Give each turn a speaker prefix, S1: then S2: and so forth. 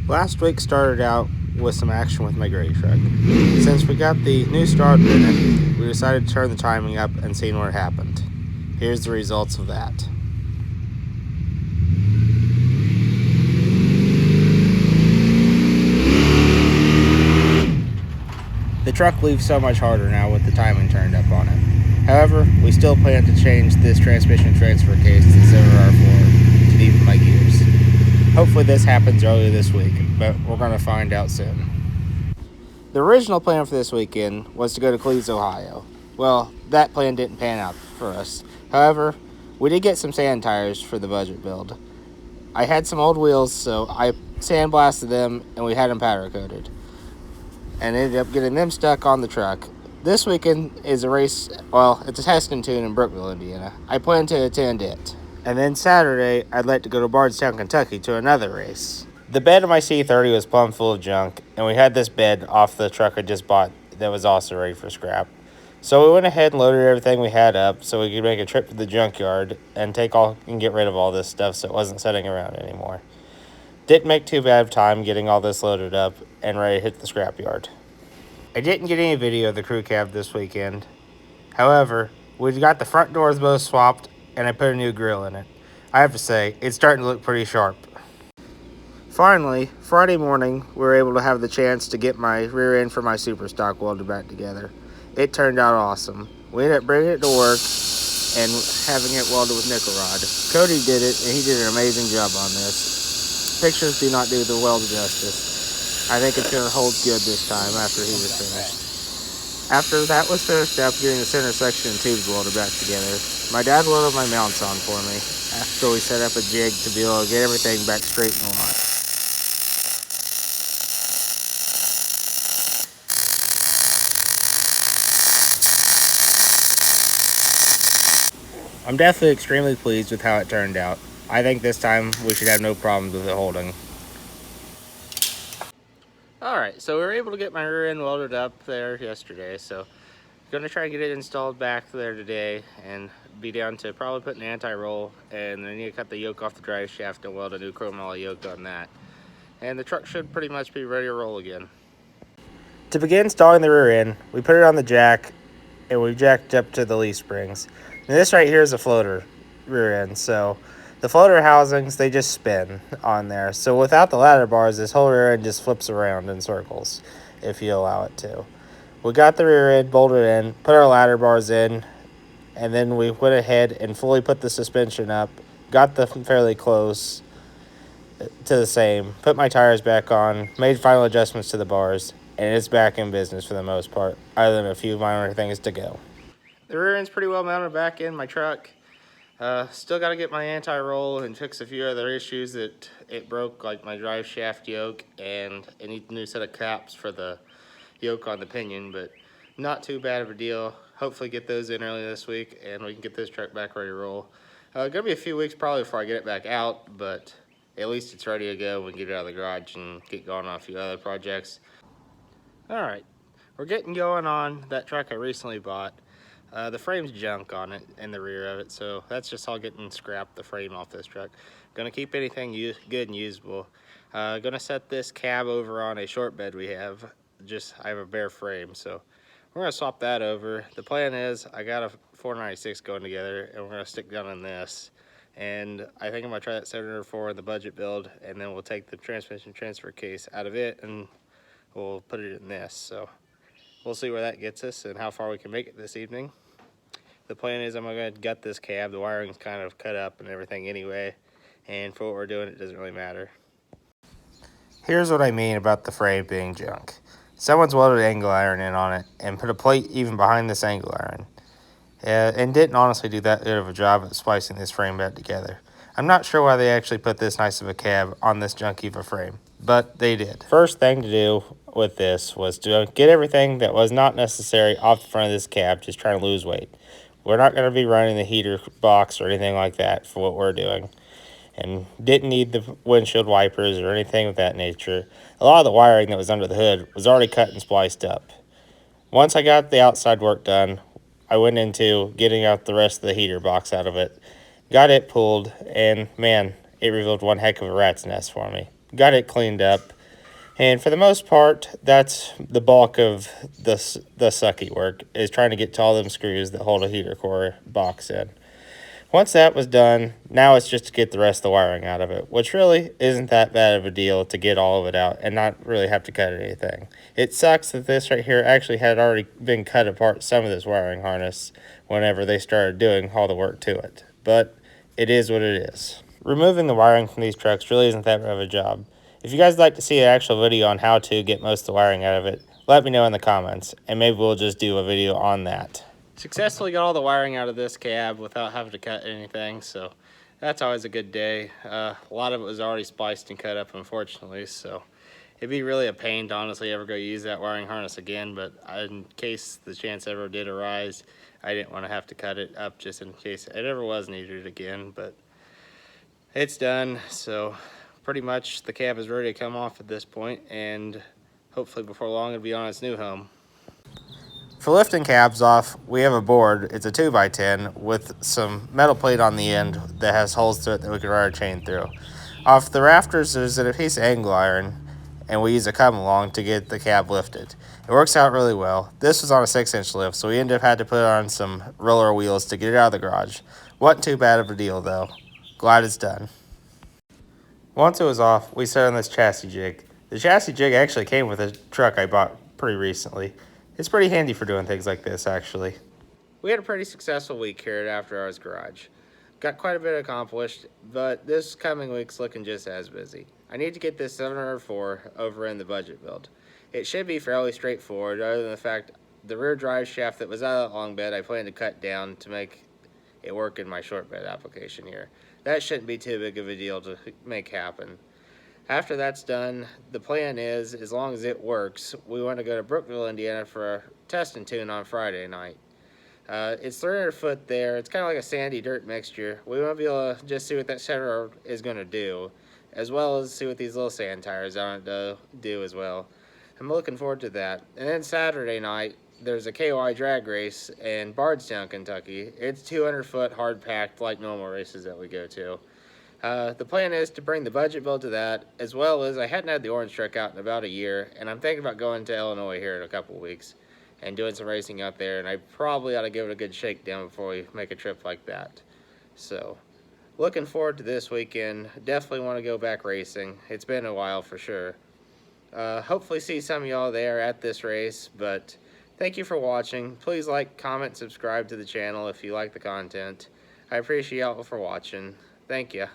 S1: Last week started out with some action with my gray truck. Since we got the new starter in it, we decided to turn the timing up and see what happened. Here's the results of that. The truck leaves so much harder now with the timing turned up on it. However, we still plan to change this transmission transfer case to 0R4 to deepen my gears. Hopefully this happens early this week, but we're going to find out soon. The original plan for this weekend was to go to Cleves, Ohio. Well, that plan didn't pan out for us. However, we did get some sand tires for the budget build. I had some old wheels, so I sandblasted them and we had them powder coated, and ended up getting them stuck on the truck. This weekend is a race, well, it's a test and tune in Brookville, Indiana. I plan to attend it. And then Saturday, I'd like to go to Bardstown, Kentucky to another race. The bed of my C30 was plumb full of junk, and we had this bed off the truck I just bought that was also ready for scrap. So we went ahead and loaded everything we had up so we could make a trip to the junkyard and get rid of all this stuff so it wasn't sitting around anymore. Didn't make too bad of time getting all this loaded up and ready to hit the scrapyard. I didn't get any video of the crew cab this weekend. However, we got the front doors both swapped and I put a new grill in it. I have to say, it's starting to look pretty sharp. Finally, Friday morning, we were able to have the chance to get my rear end for my super stock welded back together. It turned out awesome. We ended up bringing it to work and having it welded with nickel rod. Cody did it, and he did an amazing job on this. Pictures do not do the weld justice. I think it's going to hold good this time after he was finished. After that was finished up, getting the center section and tubes welded back together, my dad welded my mounts on for me after we set up a jig to be able to get everything back straight in line. I'm definitely extremely pleased with how it turned out. I think this time we should have no problems with it holding. Alright, so we were able to get my rear end welded up there yesterday, so I'm going to try and get it installed back there today and be down to probably put an anti-roll, and I need to cut the yoke off the drive shaft and weld a new chromoly yoke on that. And the truck should pretty much be ready to roll again. To begin installing the rear end, we put it on the jack and we jacked up to the leaf springs. Now this right here is a floater rear end, so the floater housings, they just spin on there. So without the ladder bars, this whole rear end just flips around in circles if you allow it to. We got the rear end bolted in, put our ladder bars in, and then we went ahead and fully put the suspension up, got them fairly close to the same, put my tires back on, made final adjustments to the bars, and it's back in business for the most part, other than a few minor things to go. The rear end's pretty well mounted back in my truck. Still got to get my anti-roll and fix a few other issues that it broke, like my drive shaft yoke, and I need a new set of caps for the yoke on the pinion, but not too bad of a deal. Hopefully get those in early this week and we can get this truck back ready to roll. Gonna be a few weeks probably before I get it back out, but at least it's ready to go. We can get it out of the garage and get going on a few other projects. Alright, we're getting going on that truck I recently bought. The frame's junk on it in the rear of it, so that's just all getting scrapped, the frame off this truck. Gonna keep anything good and usable. Gonna set this cab over on a short bed we have. I have a bare frame, so we're gonna swap that over. The plan is I got a 496 going together and we're gonna stick down in this. And I think I'm gonna try that 704 in the budget build, and then we'll take the transmission transfer case out of it and we'll put it in this. So we'll see where that gets us and how far we can make it this evening. The plan is I'm going to gut this cab. The wiring's kind of cut up and everything anyway, and for what we're doing, it doesn't really matter. Here's what I mean about the frame being junk. Someone's welded angle iron in on it and put a plate even behind this angle iron, and didn't honestly do that good of a job at splicing this frame back together. I'm not sure why they actually put this nice of a cab on this junky of a frame, but they did. First thing to do with this was to get everything that was not necessary off the front of this cab, just trying to lose weight. We're not going to be running the heater box or anything like that for what we're doing, and didn't need the windshield wipers or anything of that nature. A lot of the wiring that was under the hood was already cut and spliced up. Once I got the outside work done, I went into getting out the rest of the heater box out of it. Got it pulled, and man, it revealed one heck of a rat's nest for me. Got it cleaned up, And for the most part, that's the bulk of the sucky work, is trying to get to all them screws that hold a heater core box in. Once that was done, now it's just to get the rest of the wiring out of it, which really isn't that bad of a deal to get all of it out and not really have to cut anything. It sucks that this right here actually had already been cut apart, some of this wiring harness, whenever they started doing all the work to it. But it is what it is. Removing the wiring from these trucks really isn't that bad of a job. If you guys would like to see an actual video on how to get most of the wiring out of it, let me know in the comments, and maybe we'll just do a video on that. Successfully got all the wiring out of this cab without having to cut anything, so that's always a good day. A lot of it was already spliced and cut up, unfortunately, so it'd be really a pain to honestly ever go use that wiring harness again, but in case the chance ever did arise, I didn't want to have to cut it up just in case it ever was needed again. But it's done, so pretty much the cab is ready to come off at this point, and hopefully before long it'll be on its new home. For lifting cabs off, we have a board. It's a 2x10 with some metal plate on the end that has holes to it that we can run our chain through. Off the rafters, there's a piece of angle iron, and we use a come along to get the cab lifted. It works out really well. This was on a 6-inch lift, so we ended up having to put on some roller wheels to get it out of the garage. Wasn't too bad of a deal though. Glad it's done. Once it was off, we set on this chassis jig. The chassis jig actually came with a truck I bought pretty recently. It's pretty handy for doing things like this, actually. We had a pretty successful week here at After Hours Garage. Got quite a bit accomplished, but this coming week's looking just as busy. I need to get this 704 over in the budget build. It should be fairly straightforward, other than the fact the rear drive shaft that was out of that long bed I plan to cut down to make it work in my short bed application here. That shouldn't be too big of a deal to make happen. After that's done, the plan is, as long as it works, we want to go to Brookville, Indiana for a test and tune on Friday night. It's 300 foot there. It's kind of like a sandy dirt mixture. We want to be able to just see what that setter is going to do, as well as see what these little sand tires on it do as well. I'm looking forward to that. And then Saturday night, there's a KY drag race in Bardstown, Kentucky. It's 200 foot hard packed like normal races that we go to. The plan is to bring the budget build to that, as well as I hadn't had the orange truck out in about a year, and I'm thinking about going to Illinois here in a couple of weeks and doing some racing out there, and I probably ought to give it a good shakedown before we make a trip like that. So, looking forward to this weekend. Definitely want to go back racing. It's been a while for sure. Hopefully see some of y'all there at this race, but thank you for watching. Please like, comment, subscribe to the channel if you like the content. I appreciate y'all for watching. Thank you.